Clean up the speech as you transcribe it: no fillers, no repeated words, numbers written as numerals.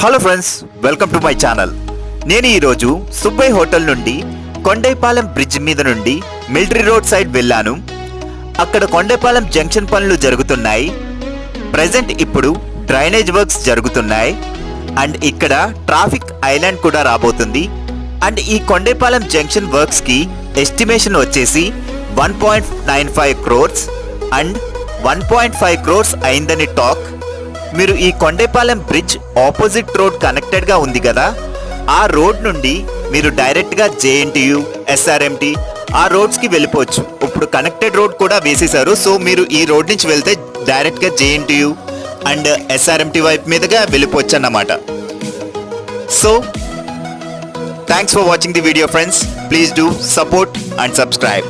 Hello friends, welcome to my channel. నేను ఈరోజు Subbaiah hotel నుండి కొండైపాలెం బ్రిడ్జ్ మీద నుండి మిలిటరీ రోడ్ సైడ్ వెళ్ళాను. అక్కడ కొండైపాలెం జంక్షన్ పనులు జరుగుతున్నాయి. ప్రెజెంట్ ఇప్పుడు డ్రైనేజ్ వర్క్స్ జరుగుతున్నాయి అండ్ ఇక్కడ ట్రాఫిక్ ఐలాండ్ కూడా రాబోతుంది. అండ్ ఈ కొండైపాలెం జంక్షన్ వర్క్స్ కి ఎస్టిమేషన్ వచ్చేసి 1.95 crores అండ్ 1.5 crores అయిందని టాక్. మీరు ఈ Kondaipalem bridge opposite road connected గా ఉంది కదా, ఆ రోడ్ నుండి మీరు డైరెక్ట్ గా జేఎన్టీయు, ఎస్ఆర్ఎంటి ఆ రోడ్స్ కి వెళ్ళిపోవచ్చు. ఇప్పుడు కనెక్టెడ్ రోడ్ కూడా వేసేశారు. సో మీరు ఈ రోడ్ నుంచి వెళ్తే డైరెక్ట్ గా జేఎన్టీయు అండ్ ఎస్ఆర్ఎంటి వైపు మీదుగా వెళ్ళిపోవచ్చు అన్నమాట. So thanks for watching the video friends. Please do support and subscribe.